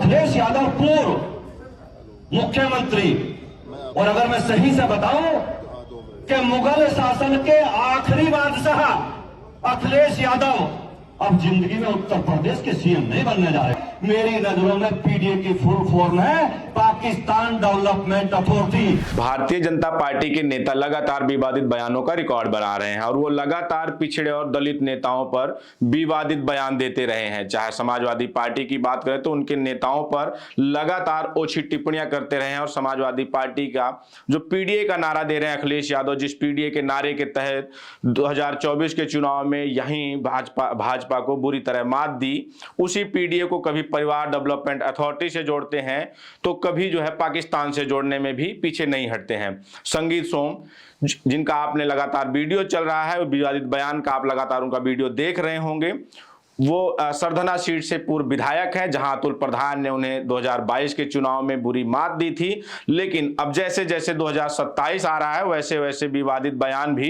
अखिलेश यादव पूर्व मुख्यमंत्री, और अगर मैं सही से बताऊं कि मुगल शासन के आखिरी बादशाह अखिलेश यादव अब जिंदगी में उत्तर प्रदेश के सीएम नहीं बनने जा रहे। मेरी नजरों में पीडीए की फुल फॉर्म है Pakistan development authority. Bharatiya Janata party के नेता लगातार विवादित बयानों का रिकॉर्ड बना रहे हैं और वो लगातार पिछड़े और दलित नेताओं पर विवादित बयान देते रहे हैं। चाहे समाजवादी पार्टी की बात करें तो उनके नेताओं पर लगातार ओछी टिप्पणियां करते रहे हैं और समाजवादी पार्टी का जो पीडीए का नारा दे रहे हैं अखिलेश यादव, जिस पीडीए के नारे के तहत 2024 के चुनाव में यहीं भाजपा को बुरी तरह मात दी, उसी पीडीए को कभी परिवार डेवलपमेंट अथॉरिटी से जोड़ते हैं तो कभी जो है पाकिस्तान से जोड़ने में भी पीछे नहीं हटते हैं। संगीत सोम, जिनका आपने लगातार वीडियो चल रहा है, विवादित बयान का आप लगातार उनका वीडियो देख रहे होंगे, वो सरधना सीट से पूर्व विधायक है जहां अतुल प्रधान ने उन्हें 2022 के चुनाव में बुरी मात दी थी। लेकिन अब जैसे जैसे 2027 आ रहा है वैसे वैसे विवादित बयान भी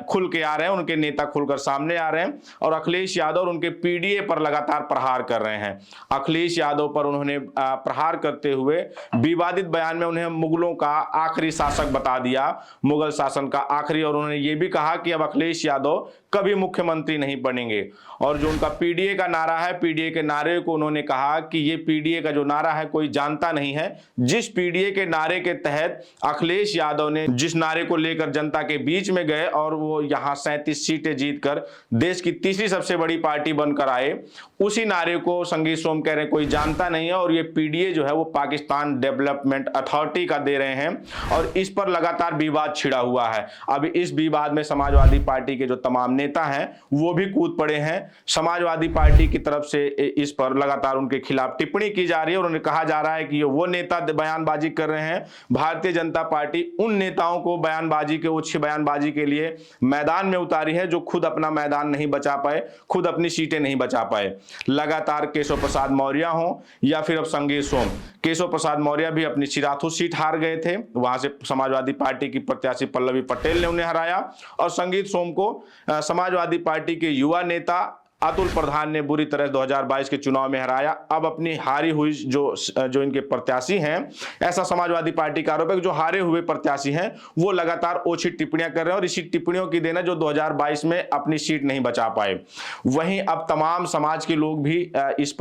खुल के आ रहे हैं, उनके नेता खुलकर सामने आ रहे हैं और अखिलेश यादव और उनके पीडीए पर लगातार प्रहार कर रहे हैं। अखिलेश यादव पर उन्होंने प्रहार करते हुए विवादित बयान में उन्हें मुगलों का आखिरी शासक बता दिया, मुगल शासन का आखिरी, और उन्होंने ये भी कहा कि अब अखिलेश यादव कभी मुख्यमंत्री नहीं बनेंगे। और जो उनका पीडीए का नारा है, पीडीए के नारे को उन्होंने कहा कि ये पीडीए का जो नारा है कोई जानता नहीं है। जिस पीडीए के नारे के तहत अखिलेश यादव ने जिस नारे को लेकर जनता के बीच में गए और वो यहां 37 सीटें जीतकर देश की तीसरी सबसे बड़ी पार्टी बनकर आए, उसी नारे को संगीत सोम कह रहे हैं कोई जानता नहीं है और ये पीडीए जो है वो पाकिस्तान डेवलपमेंट अथॉरिटी का दे रहे हैं और इस पर लगातार विवाद छिड़ा हुआ है। अब इस विवाद में समाजवादी पार्टी के जो तमाम नेता हैं वो भी कूद पड़े हैं। समाजवादी पार्टी की तरफ से इस पर लगातार उनके खिलाफ टिप्पणी की जा रही है और उन्हें कहा जा रहा है कि ये वो नेता बयानबाजी कर रहे हैं। भारतीय जनता पार्टी उन नेताओं को बयानबाजी के उच्च बयानबाजी के लिए मैदान में उतारी है जो खुद अपना मैदान नहीं बचा पाए, खुद अपनी सीटें नहीं बचा पाए। लगातार केशव प्रसाद मौर्य हो या फिर अब संगीत सोम, केशव प्रसाद मौर्य भी अपनी चिराथू सीट हार गए थे, वहां से समाजवादी पार्टी की प्रत्याशी पल्लवी पटेल ने उन्हें हराया और संगीत सोम को समाजवादी पार्टी के युवा नेता अतुल प्रधान ने बुरी तरह 2022 के चुनाव में हराया। अब अपनी हारी हुई जो इनके प्रत्याशी हैं, ऐसा समाजवादी पार्टी का आरोप है कि जो हारे हुए प्रत्याशी हैं वो लगातार ओछी टिप्पणियां कर रहे हैं और इसी टिप्पणियों की देन है जो 2022 में अपनी सीट नहीं बचा पाए। वहीं अब तमाम समाज के लोग भी इस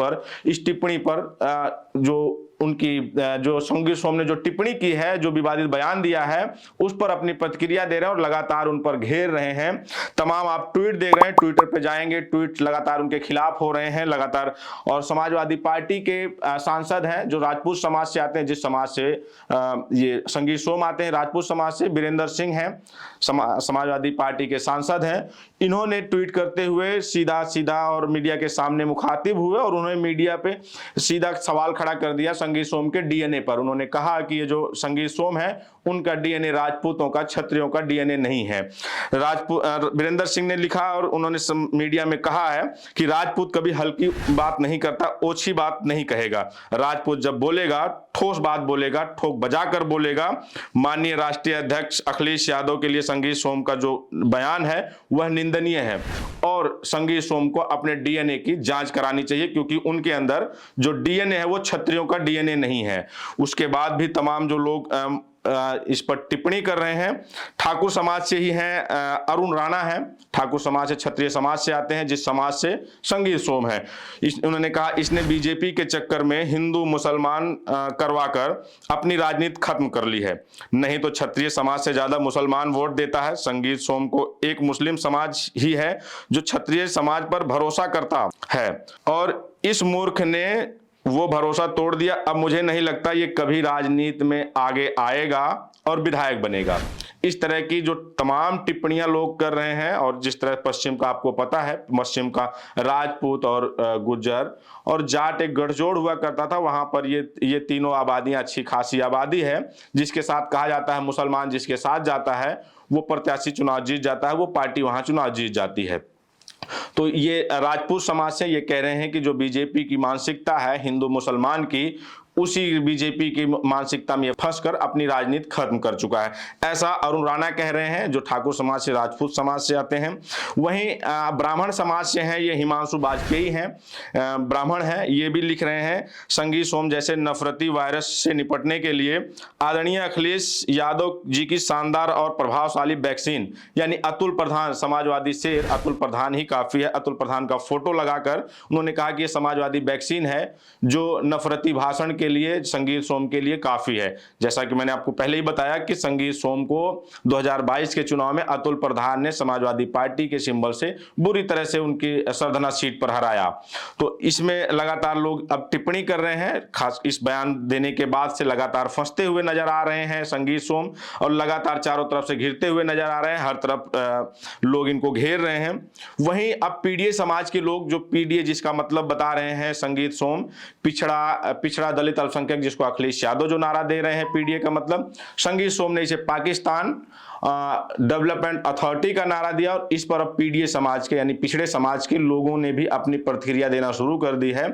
टिप्पणी पर जो उनकी जो संगीत सोम ने जो टिप्पणी की है, जो विवादित बयान दिया है, उस पर अपनी प्रतिक्रिया दे रहे हैं और लगातार उन पर घेर रहे हैं। तमाम आप ट्वीट देख रहे हैं, ट्विटर पे जाएंगे, ट्वीट लगातार उनके खिलाफ हो रहे हैं लगातार। और समाजवादी पार्टी के सांसद हैं जो राजपूत समाज से आते हैं, जिस समाज से ये संगीत सोम आते हैं, राजपूत समाज से वीरेंद्र सिंह हैं, समाजवादी पार्टी के सांसद हैं। इन्होंने ट्वीट करते हुए सीधा सीधा और मीडिया के सामने मुखातिब हुए और उन्होंने मीडिया पे सीधा सवाल खड़ा कर दिया संगीत सोम के डीएनए पर। उन्होंने कहा कि ये जो संगीत सोम है उनका डीएनए राजपूतों का, क्षत्रियों का डीएनए नहीं है। वीरेंद्र सिंह ने लिखा और उन्होंने मीडिया में कहा है कि राजपूत कभी हल्की बात नहीं करता, ओछी बात नहीं कहेगा। राजपूत जब बोलेगा ठोस बात बोलेगा, ठोक बजाकर बोलेगा। माननीय राष्ट्रीय अध्यक्ष अखिलेश यादव के लिए संगीत सोम का जो बयान है वह निंदनीय है और संगीत सोम को अपने डीएनए की जांच करानी चाहिए क्योंकि उनके अंदर जो डीएनए है वो क्षत्रियों का डीएनए नहीं है। उसके बाद भी तमाम जो लोग इस पर टिप्पणी कर रहे हैं, ठाकुर समाज से ही हैं, अरुण राणा हैं, ठाकुर समाज से, क्षत्रिय समाज से आते हैं, जिस समाज से संगीत सोम है। उन्होंने कहा इसने बीजेपी के चक्कर में हिंदू मुसलमान करवाकर अपनी राजनीति खत्म कर ली है, नहीं तो क्षत्रिय समाज से ज्यादा मुसलमान वोट देता है। संगीत सोम को एक मुस्लिम समाज ही है जो क्षत्रिय समाज पर भरोसा करता है और इस मूर्ख ने वो भरोसा तोड़ दिया। अब मुझे नहीं लगता ये कभी राजनीति में आगे आएगा और विधायक बनेगा। इस तरह की जो तमाम टिप्पणियां लोग कर रहे हैं और जिस तरह पश्चिम का आपको पता है, पश्चिम का राजपूत और गुर्जर और जाट एक गठजोड़ हुआ करता था, वहां पर ये तीनों आबादियां अच्छी खासी आबादी है। जिसके साथ कहा जाता है मुसलमान जिसके साथ जाता है वो प्रत्याशी चुनाव जीत जाता है, वो पार्टी वहां चुनाव जीत जाती है। तो ये राजपूत समाज से ये कह रहे हैं कि जो बीजेपी की मानसिकता है हिंदू मुसलमान की, उसी बीजेपी की मानसिकता में फंसकर अपनी राजनीति खत्म कर चुका है। ऐसा अरुण राणा कह रहे हैं, जो ठाकुर समाज से, राजपूत समाज से आते हैं। वहीं ब्राह्मण समाज से हैं ये हिमांशु वाजपेयी हैं, ब्राह्मण हैं, ये भी लिख रहे हैं, संगी सोम जैसे नफरती वायरस से निपटने के लिए आदरणीय अखिलेश यादव जी की शानदार और प्रभावशाली वैक्सीन, यानी अतुल प्रधान, समाजवादी से अतुल प्रधान ही काफी है। अतुल प्रधान का फोटो लगाकर उन्होंने कहा कि ये समाजवादी वैक्सीन है जो नफरती भाषण के लिए संगीत सोम के लिए काफी है। जैसा कि मैंने आपको पहले ही बताया कि संगीत सोम को 2022 के चुनाव में अतुल प्रधान ने समाजवादी पार्टी के सिंबल से बुरी तरह से उनकी सरधना सीट पर हराया। तो इसमें लगातार लोग अब टिप्पणी कर रहे हैं, खास इस बयान देने के बाद से लगातार फंसते हुए नजर आ रहे हैं संगीत सोम, और लगातार चारों तरफ से घिरते हुए नजर आ रहे हैं, हर तरफ लोग इनको घेर रहे हैं। वहीं अब पीडीए समाज के लोग, जो पीडीए जिसका मतलब बता रहे हैं संगीत सोम, पिछड़ा दलित अल्पसंख्यक, जिसको अखिलेश यादव जो नारा दे रहे हैं पीडीए का मतलब, संगीत सोम ने इसे पाकिस्तान डेवलपमेंट अथॉरिटी का नारा दिया, और इस पर अब पीडीए समाज के यानी पिछड़े समाज के लोगों ने भी अपनी प्रतिक्रिया देना शुरू कर दी है,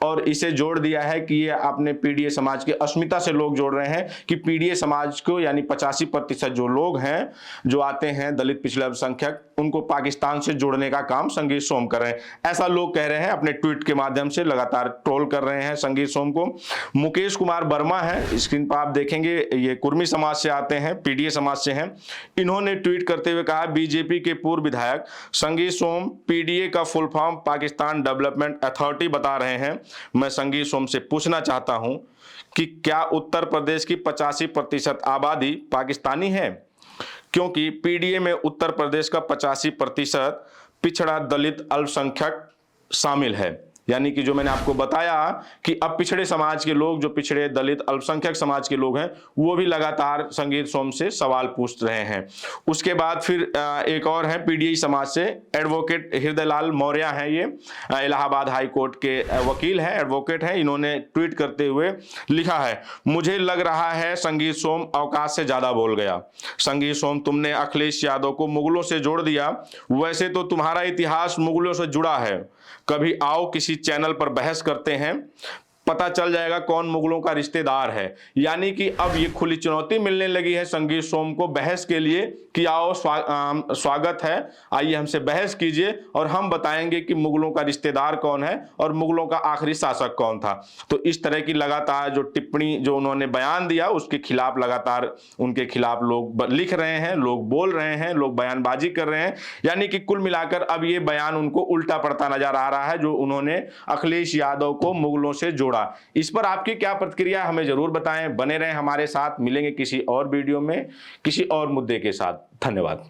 और इसे जोड़ दिया है कि ये अपने पीडीए समाज की अस्मिता से लोग जोड़ रहे हैं कि पीडीए समाज को, यानी 85% जो लोग हैं जो आते हैं दलित पिछड़े अल्पसंख्यक, उनको पाकिस्तान से जोड़ने का काम संगीत सोम कर रहे हैं। ऐसा लोग कह रहे हैं, अपने ट्वीट के माध्यम से लगातार ट्रोल कर रहे हैं संगीत सोम को। मुकेश कुमार वर्मा है, स्क्रीन पर आप देखेंगे, ये कुर्मी समाज से आते हैं, पीडीए समाज से हैं। इन्होंने ट्वीट करते हुए कहा, बीजेपी के पूर्व विधायक संगीत सोम पीडीए का full form Pakistan development authority बता रहे हैं। मैं संगीत सोम से पूछना चाहता हूं कि क्या उत्तर प्रदेश की 85% आबादी पाकिस्तानी है? क्योंकि पीडीए में उत्तर प्रदेश का 85% पिछड़ा दलित अल्पसंख्यक शामिल है। यानी कि जो मैंने आपको बताया कि अब पिछड़े समाज के लोग, जो पिछड़े दलित अल्पसंख्यक समाज के लोग हैं, वो भी लगातार संगीत सोम से सवाल पूछ रहे हैं। उसके बाद फिर एक और है पीडीआई समाज से, एडवोकेट हृदयलाल मौर्य हैं, ये इलाहाबाद हाई कोर्ट के वकील हैं, एडवोकेट हैं। इन्होंने ट्वीट करते हुए लिखा है, मुझे लग रहा है संगीत सोम अवकाश से ज्यादा बोल गया। संगीत सोम, तुमने अखिलेश यादव को मुगलों से जोड़ दिया, वैसे तो तुम्हारा इतिहास मुगलों से जुड़ा है। कभी आओ किसी चैनल पर बहस करते हैं, पता चल जाएगा कौन मुगलों का रिश्तेदार है। यानी कि अब ये खुली चुनौती मिलने लगी है संगीत सोम को बहस के लिए कि आओ स्वागत है, आइए हमसे बहस कीजिए और हम बताएंगे कि मुगलों का रिश्तेदार कौन है और मुगलों का आखिरी शासक कौन था। तो इस तरह की लगातार जो टिप्पणी, जो उन्होंने बयान दिया, उसके खिलाफ लगातार उनके खिलाफ लोग लिख रहे हैं, लोग बोल रहे हैं, लोग बयानबाजी कर रहे हैं। यानी कि कुल मिलाकर अब ये बयान उनको उल्टा पड़ता नजर आ रहा है, जो उन्होंने अखिलेश यादव को मुगलों से जोड़ा। इस पर आपकी क्या प्रतिक्रिया हमें जरूर बताएं। बने रहें हमारे साथ, मिलेंगे किसी और वीडियो में किसी और मुद्दे के साथ। धन्यवाद।